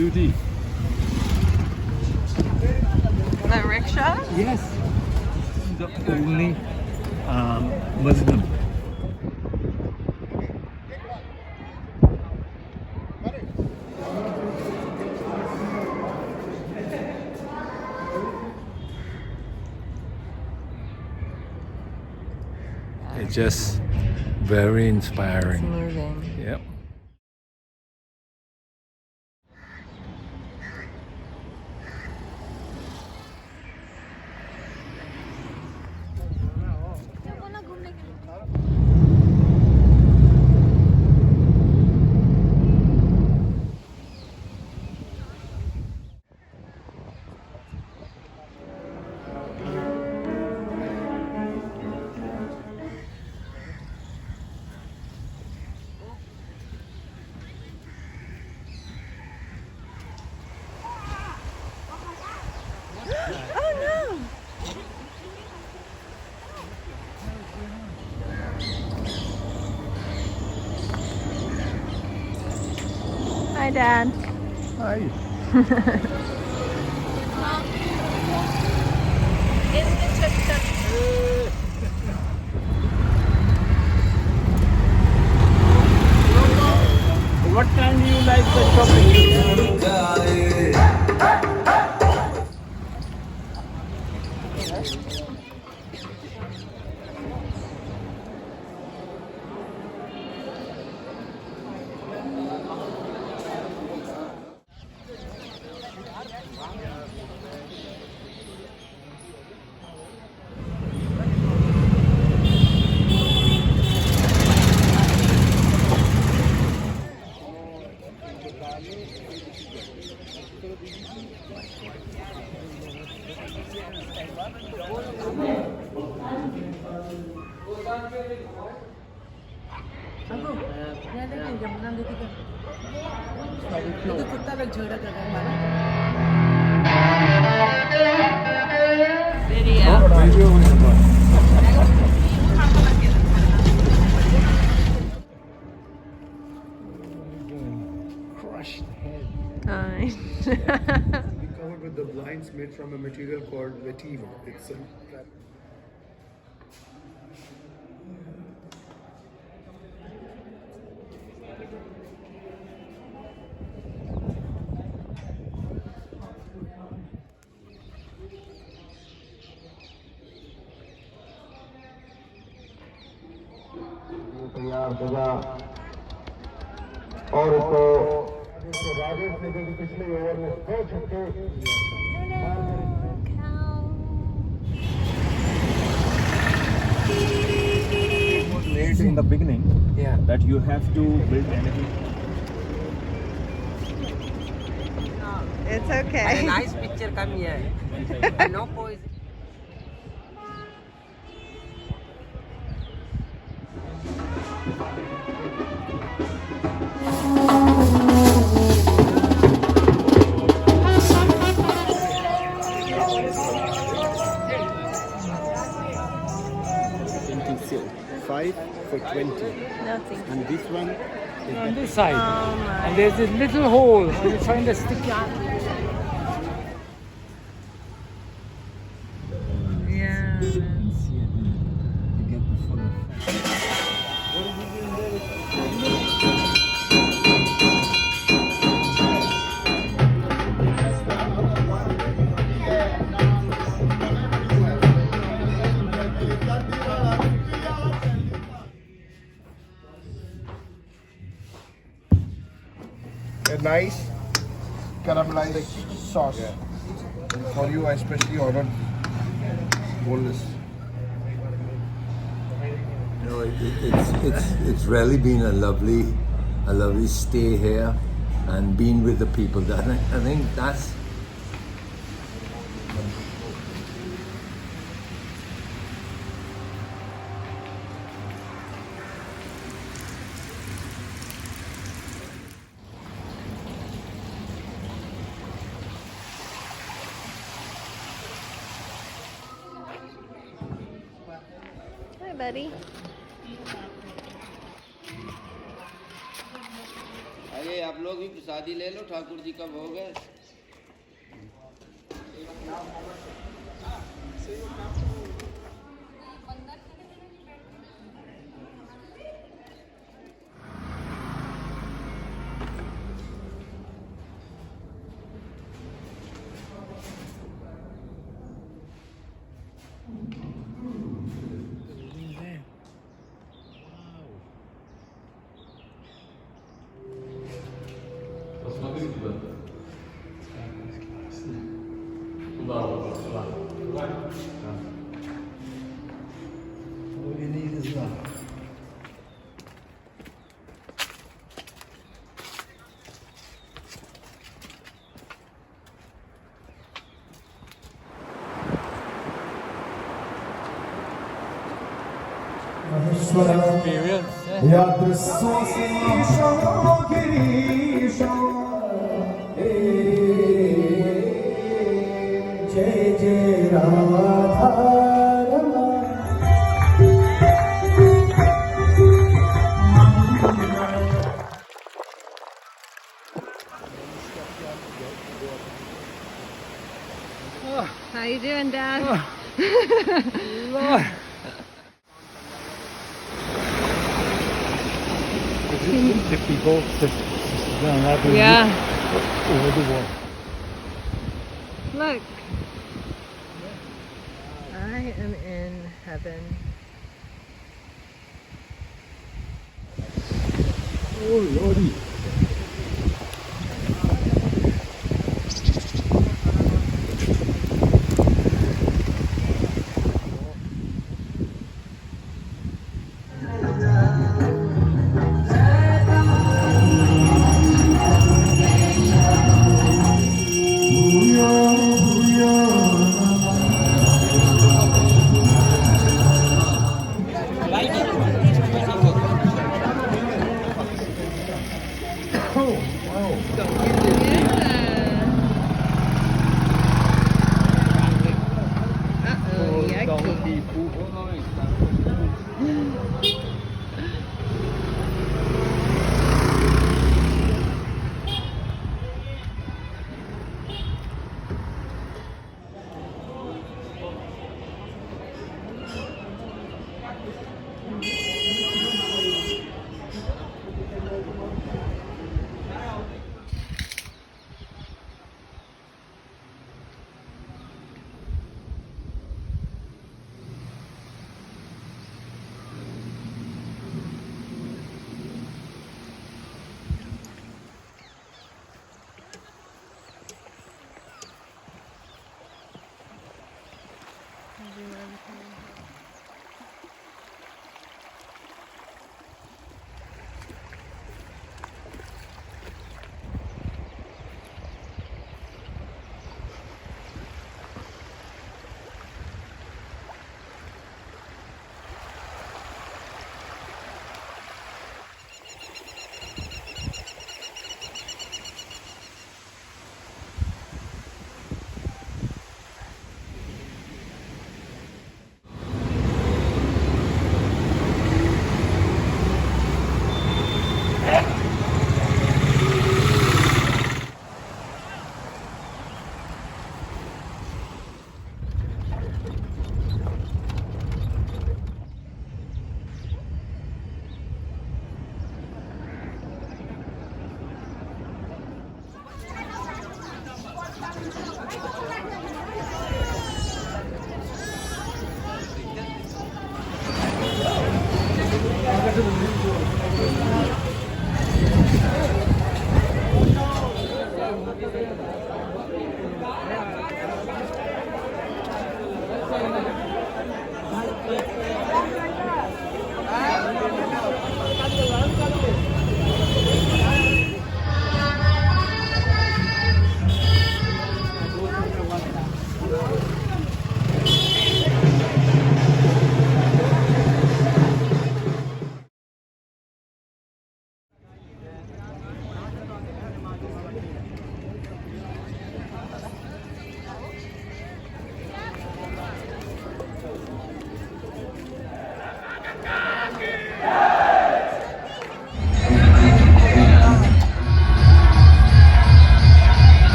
beauty. The rickshaw? Yes. The only Muslim. It's just very inspiring. Moving. Yep. Oh no! Hi, Dad. Hi. What time do you like the shopping? Crushed head. Be covered with the blinds made from a material called vetiver. It's a तैयार होगा और इसको राजेश ने जो पिछले over में 100 छक्के It was made in the beginning that you have to build anything. It's okay. Nice picture come here. No pose. $5 for 20. Nothing. And this one On this side. Oh my. And there's this little hole when you find a sticky. Yeah. You get the full effect. a nice caramelized sauce. For you, I especially ordered boneless. No, it's really been a lovely stay here and being with the people. I think that's Hi, buddy. अरे आप लोग भी प्रसादी ले लो, ठाकुर जी का भोग है। All you need is love. जय जय Radha How you doing, Dad? Yeah. Look. I am in heaven. Oh lordy. Uh-oh, yucky.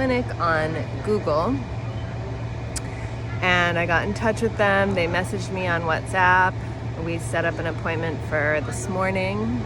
clinic on Google, and I got in touch with them. They messaged me on WhatsApp. We set up an appointment for this morning.